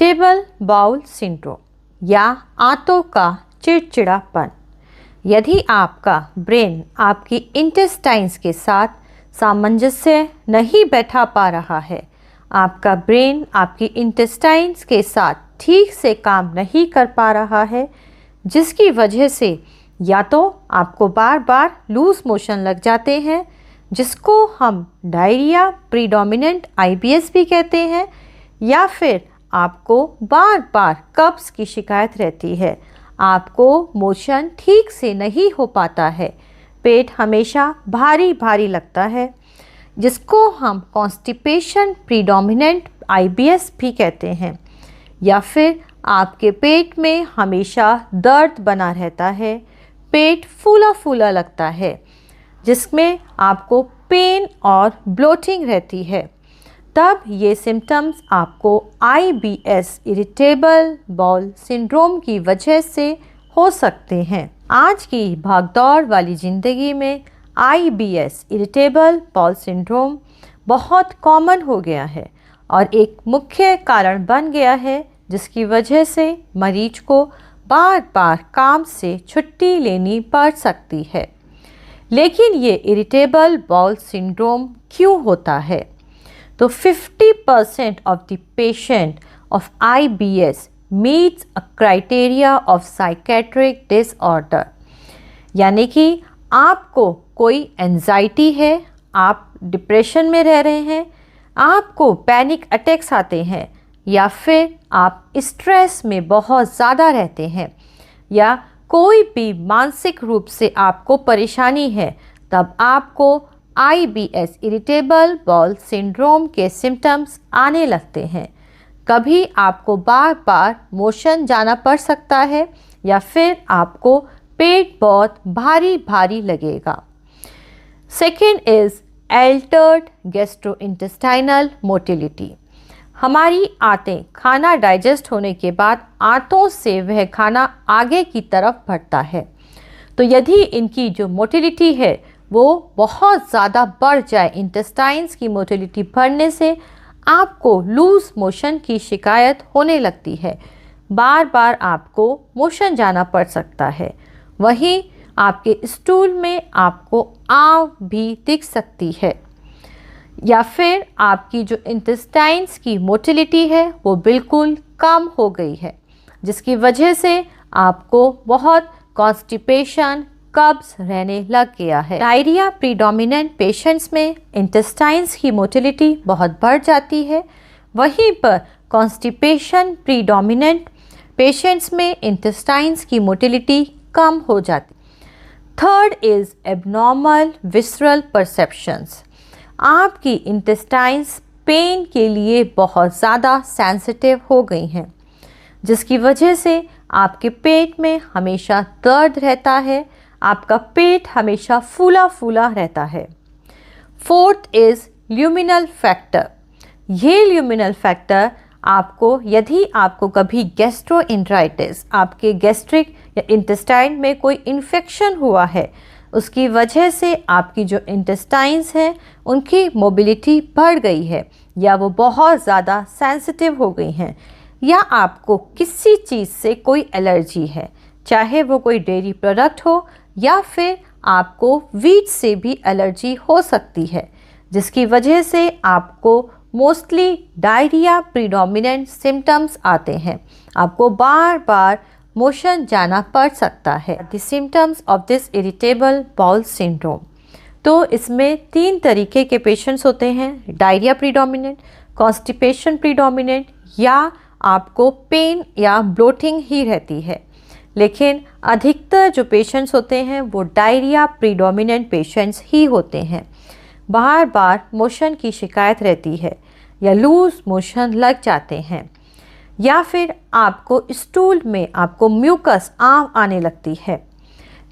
Irritable bowel syndrome या आंतों का चिड़चिड़ापन। यदि आपका ब्रेन आपकी इंटेस्टाइन्स के साथ सामंजस्य नहीं बैठा पा रहा है, आपका ब्रेन आपकी इंटेस्टाइन्स के साथ ठीक से काम नहीं कर पा रहा है, जिसकी वजह से या तो आपको बार बार लूज मोशन लग जाते हैं, जिसको हम डायरिया प्रीडोमिनेंट आईबीएस भी कहते हैं, या फिर आपको बार बार कब्ज की शिकायत रहती है, आपको मोशन ठीक से नहीं हो पाता है, पेट हमेशा भारी भारी लगता है, जिसको हम कॉन्स्टिपेशन प्रीडोमिनेंट आईबीएस भी कहते हैं, या फिर आपके पेट में हमेशा दर्द बना रहता है, पेट फूला फूला लगता है, जिसमें आपको पेन और ब्लोटिंग रहती है, तब ये सिम्टम्स आपको आईबीएस इरिटेबल बाउल सिंड्रोम की वजह से हो सकते हैं। आज की भागदौड़ वाली ज़िंदगी में आईबीएस इरिटेबल बाउल सिंड्रोम बहुत कॉमन हो गया है और एक मुख्य कारण बन गया है, जिसकी वजह से मरीज को बार बार काम से छुट्टी लेनी पड़ सकती है। लेकिन ये इरिटेबल बाउल सिंड्रोम क्यों होता है? तो 50% of the patient of IBS meets a criteria of psychiatric disorder, यानी कि आपको कोई एंजाइटी है, आप डिप्रेशन में रह रहे हैं, आपको पैनिक अटैक्स आते हैं, या फिर आप स्ट्रेस में बहुत ज़्यादा रहते हैं, या कोई भी मानसिक रूप से आपको परेशानी है, तब आपको IBS इरिटेबल बाउल सिंड्रोम के सिम्टम्स आने लगते हैं। कभी आपको बार बार मोशन जाना पड़ सकता है, या फिर आपको पेट बहुत भारी भारी लगेगा। Second is Altered gastrointestinal motility. हमारी आंतें खाना डाइजेस्ट होने के बाद आंतों से वह खाना आगे की तरफ बढ़ता है, तो यदि इनकी जो मोटिलिटी है वो बहुत ज़्यादा बढ़ जाए, इंटेस्टाइन्स की मोटिलिटी बढ़ने से आपको लूज मोशन की शिकायत होने लगती है, बार बार आपको मोशन जाना पड़ सकता है। वहीं आपके स्टूल में आपको आंव भी दिख सकती है, या फिर आपकी जो इंटेस्टाइन्स की मोटिलिटी है वो बिल्कुल कम हो गई है, जिसकी वजह से आपको बहुत कॉन्स्टिपेशन कब्ज रहने लग गया है। डायरिया प्रीडोमिनेंट पेशेंट्स में इंटेस्टाइन्स की मोटिलिटी बहुत बढ़ जाती है, वहीं पर कॉन्स्टिपेशन प्रीडोमिनेंट पेशेंट्स में इंटेस्टाइन्स की मोटिलिटी कम हो जाती। Third is abnormal visceral perceptions. आपकी इंटेस्टाइन्स पेन के लिए बहुत ज़्यादा सेंसिटिव हो गई हैं, जिसकी वजह से आपके पेट में हमेशा दर्द रहता है, आपका पेट हमेशा फूला फूला रहता है। Fourth is luminal factor. ये ल्यूमिनल फैक्टर आपको, यदि आपको कभी गैस्ट्रोएंटेराइटिस, आपके गैस्ट्रिक या इंटेस्टाइन में कोई इन्फेक्शन हुआ है, उसकी वजह से आपकी जो इंटेस्टाइन्स हैं उनकी मोबिलिटी बढ़ गई है, या वो बहुत ज़्यादा सेंसिटिव हो गई हैं, या आपको किसी चीज़ से कोई एलर्जी है, चाहे वो कोई डेयरी प्रोडक्ट हो या फिर आपको वीट से भी एलर्जी हो सकती है, जिसकी वजह से आपको मोस्टली डायरिया प्रीडोमिनेंट सिम्टम्स आते हैं, आपको बार बार मोशन जाना पड़ सकता है। The symptoms of this irritable bowel syndrome, तो इसमें 3 तरीके के पेशेंट्स होते हैं, डायरिया प्रीडोमिनेंट, कॉन्स्टिपेशन प्रीडोमिनेंट, या आपको पेन या ब्लोटिंग ही रहती है। लेकिन अधिकतर जो पेशेंट्स होते हैं वो डायरिया प्रीडोमिनेंट पेशेंट्स ही होते हैं, बार बार मोशन की शिकायत रहती है, या लूज मोशन लग जाते हैं, या फिर आपको स्टूल में आपको म्यूकस आंव आने लगती है,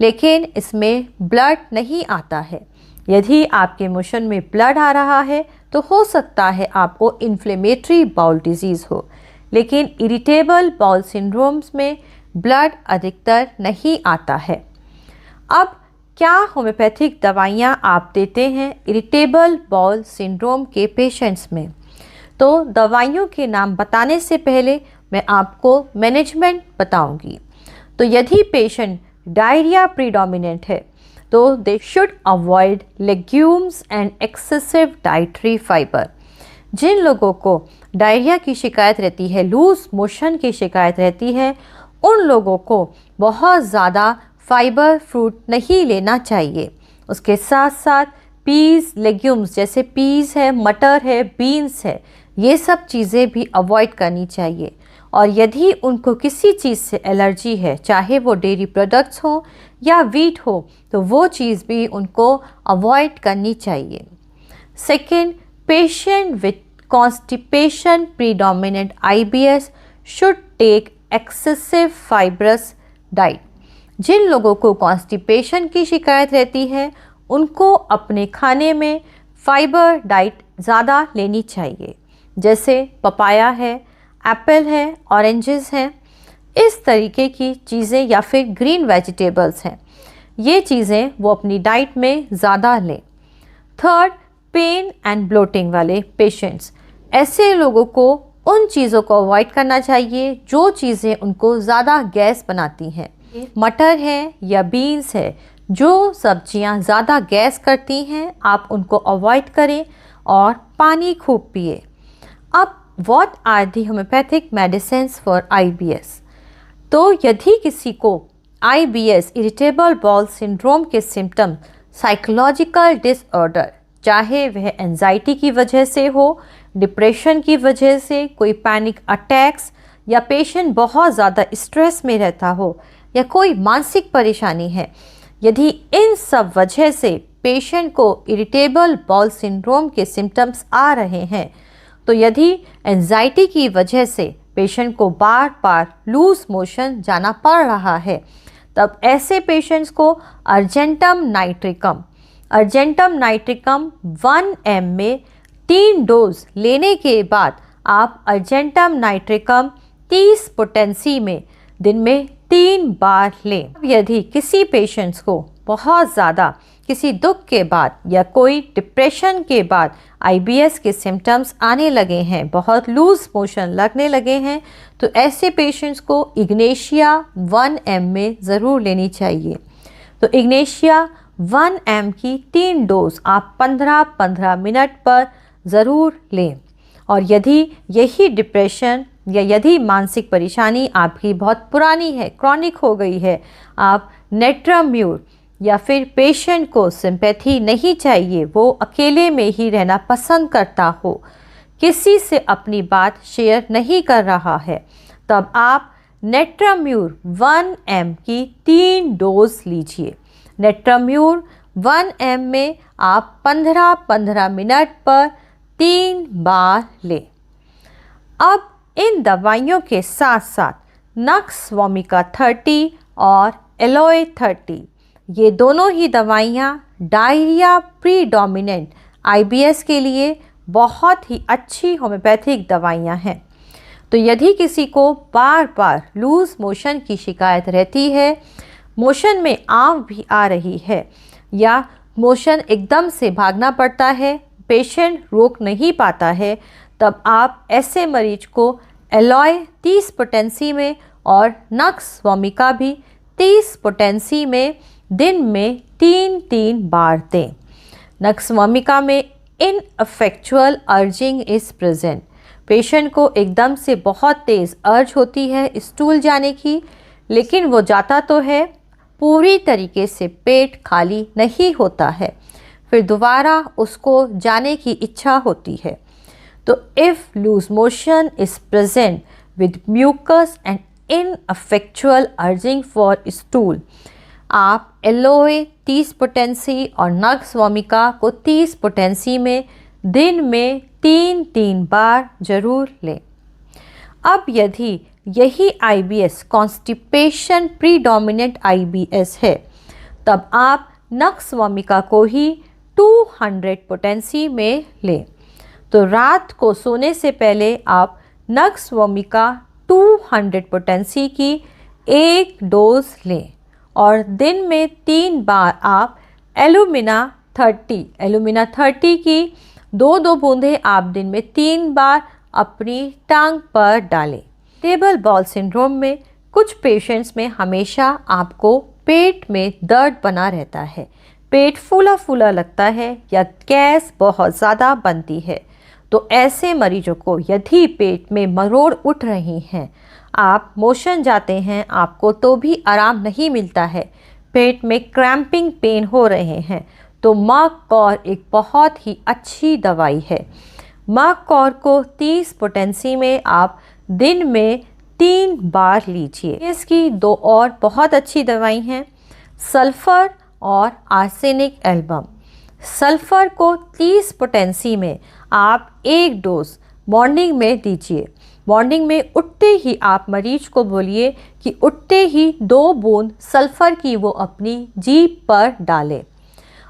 लेकिन इसमें ब्लड नहीं आता है। यदि आपके मोशन में ब्लड आ रहा है तो हो सकता है आपको इन्फ्लेमेटरी बाउल डिजीज़ हो, लेकिन इरिटेबल बाउल सिंड्रोम्स में ब्लड अधिकतर नहीं आता है। अब क्या होम्योपैथिक दवाइयाँ आप देते हैं इरिटेबल बाउल सिंड्रोम के पेशेंट्स में? तो दवाइयों के नाम बताने से पहले मैं आपको मैनेजमेंट बताऊंगी। तो यदि पेशेंट डायरिया प्रीडोमिनेंट है तो they should avoid legumes and excessive dietary fibre. जिन लोगों को डायरिया की शिकायत रहती है, लूज मोशन की शिकायत रहती है, उन लोगों को बहुत ज़्यादा फाइबर फ्रूट नहीं लेना चाहिए। उसके साथ साथ पीस, लेग्यूम्स जैसे पीस है, मटर है, बीन्स है, ये सब चीज़ें भी अवॉइड करनी चाहिए। और यदि उनको किसी चीज़ से एलर्जी है, चाहे वो डेयरी प्रोडक्ट्स हो या वीट हो, तो वो चीज़ भी उनको अवॉइड करनी चाहिए। Second, patient with constipation predominant IBS should take excessive fibrous diet. जिन लोगों को कॉन्स्टिपेशन की शिकायत रहती है, उनको अपने खाने में फाइबर डाइट ज़्यादा लेनी चाहिए, जैसे पपाया है, एप्पल है, ऑरेंजेस हैं, इस तरीके की चीज़ें, या फिर ग्रीन वेजिटेबल्स हैं, ये चीज़ें वो अपनी डाइट में ज़्यादा लें। थर्ड, पेन एंड ब्लोटिंग वाले पेशेंट्स, ऐसे लोगों को उन चीज़ों को अवॉइड करना चाहिए जो चीज़ें उनको ज़्यादा गैस बनाती हैं। मटर है या बीन्स है, जो सब्जियां ज़्यादा गैस करती हैं, आप उनको अवॉइड करें और पानी खूब पिए। अब what are the homeopathic medicines for IBS? तो यदि किसी को IBS इरिटेबल बाउल सिंड्रोम के सिम्टम, साइकोलॉजिकल डिसऑर्डर, चाहे वह एंजाइटी की वजह से हो, डिप्रेशन की वजह से, कोई पैनिक अटैक्स, या पेशेंट बहुत ज़्यादा स्ट्रेस में रहता हो, या कोई मानसिक परेशानी है, यदि इन सब वजह से पेशेंट को इरिटेबल बाउल सिंड्रोम के सिम्टम्स आ रहे हैं, तो यदि एंजाइटी की वजह से पेशेंट को बार बार लूज मोशन जाना पड़ रहा है, तब ऐसे पेशेंट्स को अर्जेंटम नाइट्रिकम 1 mg में 3 डोज लेने के बाद आप अर्जेंटम नाइट्रिकम 30 पोटेंसी में दिन में 3 बार लें। यदि किसी पेशेंट्स को बहुत ज़्यादा किसी दुख के बाद या कोई डिप्रेशन के बाद IBS के सिम्टम्स आने लगे हैं, बहुत लूज मोशन लगने लगे हैं, तो ऐसे पेशेंट्स को इग्नेशिया 1 mg में ज़रूर लेनी चाहिए। तो इग्नेशिया 1 mg की 3 डोज आप 15-15 मिनट पर ज़रूर लें। और यदि यही डिप्रेशन या यदि मानसिक परेशानी आपकी बहुत पुरानी है, क्रॉनिक हो गई है, आप नेट्राम्यूर, या फिर पेशेंट को सिंपैथी नहीं चाहिए, वो अकेले में ही रहना पसंद करता हो, किसी से अपनी बात शेयर नहीं कर रहा है, तब आप नेट्राम्यूर 1 mg की 3 डोज लीजिए। नेट्राम्यूर 1 mg में आप 15-15 मिनट पर 3 बार लें। अब इन दवाइयों के साथ साथ नक्स वोमिका 30 और एलोए 30, ये दोनों ही दवाइयाँ डायरिया प्रीडोमिनेंट IBS के लिए बहुत ही अच्छी होम्योपैथिक दवाइयाँ हैं। तो यदि किसी को बार बार लूज मोशन की शिकायत रहती है, मोशन में आँव भी आ रही है, या मोशन एकदम से भागना पड़ता है, पेशेंट रोक नहीं पाता है, तब आप ऐसे मरीज को एलोए 30 पोटेंसी में और नक्स वोमिका भी 30 पोटेंसी में दिन में 3-3 बार दें। नक्स वोमिका में इनअफेक्चुअल अर्जिंग इज प्रेजेंट। पेशेंट को एकदम से बहुत तेज़ अर्ज होती है स्टूल जाने की, लेकिन वो जाता तो है, पूरी तरीके से पेट खाली नहीं होता है, फिर दोबारा उसको जाने की इच्छा होती है। तो if loose motion is present with mucus and ineffectual urging for stool, आप एलोए 30 पोटेंसी और नक्स वोमिका को 30 पोटेंसी में दिन में 3-3 बार जरूर लें। अब यदि यही IBS कॉन्स्टिपेशन प्रीडोमिनेंट IBS है, तब आप नक्स वोमिका को ही 200 पोटेंसी में लें। तो रात को सोने से पहले आप नक्स वोमिका 200 पोटेंसी की 1 डोज लें, और दिन में 3 बार आप एलुमिना 30 की 2-2 बूंदें आप दिन में 3 बार अपनी टांग पर डालें। इरिटेबल बाउल सिंड्रोम में कुछ पेशेंट्स में हमेशा आपको पेट में दर्द बना रहता है, पेट फूला फूला लगता है या गैस बहुत ज़्यादा बनती है। तो ऐसे मरीजों को यदि पेट में मरोड़ उठ रही हैं, आप मोशन जाते हैं आपको तो भी आराम नहीं मिलता है, पेट में क्रैम्पिंग पेन हो रहे हैं, तो मग कौर एक बहुत ही अच्छी दवाई है। मग कौर को 30 पोटेंसी में आप दिन में 3 बार लीजिए। इसकी 2 और बहुत अच्छी दवाई हैं, सल्फ़र और आर्सेनिक एल्बम। सल्फ़र को 30 पोटेंसी में आप 1 डोज मॉर्निंग में दीजिए। मॉर्निंग में उठते ही आप मरीज को बोलिए कि उठते ही 2 बूंद सल्फ़र की वो अपनी जीभ पर डालें।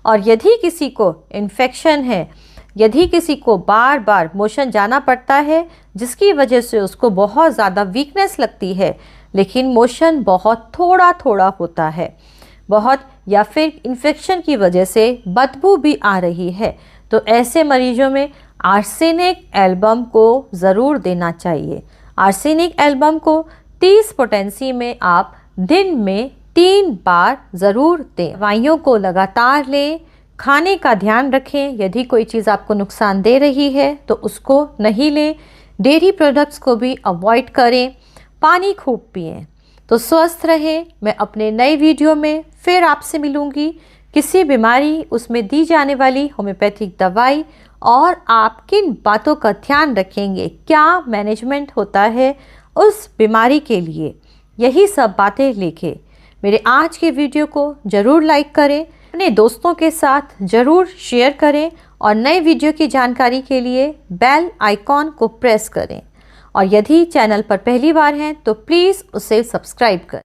और यदि किसी को इन्फेक्शन है, यदि किसी को बार बार मोशन जाना पड़ता है जिसकी वजह से उसको बहुत ज़्यादा वीकनेस लगती है, लेकिन मोशन बहुत थोड़ा थोड़ा होता है बहुत, या फिर इन्फेक्शन की वजह से बदबू भी आ रही है, तो ऐसे मरीजों में आर्सेनिक एल्बम को ज़रूर देना चाहिए। आर्सेनिक एल्बम को 30 पोटेंसी में आप दिन में 3 बार ज़रूर दें। दवाइयों को लगातार लें, खाने का ध्यान रखें, यदि कोई चीज़ आपको नुकसान दे रही है तो उसको नहीं लें, डेयरी प्रोडक्ट्स को भी अवॉइड करें, पानी खूब पिएं। तो स्वस्थ रहें। मैं अपने नए वीडियो में फिर आपसे मिलूँगी। किसी बीमारी, उसमें दी जाने वाली होम्योपैथिक दवाई और आप किन बातों का ध्यान रखेंगे, क्या मैनेजमेंट होता है उस बीमारी के लिए, यही सब बातें लेके मेरे आज के वीडियो को ज़रूर लाइक करें, अपने दोस्तों के साथ ज़रूर शेयर करें और नए वीडियो की जानकारी के लिए बेल आइकॉन को प्रेस करें। और यदि चैनल पर पहली बार हैं तो प्लीज़ उसे सब्सक्राइब करें।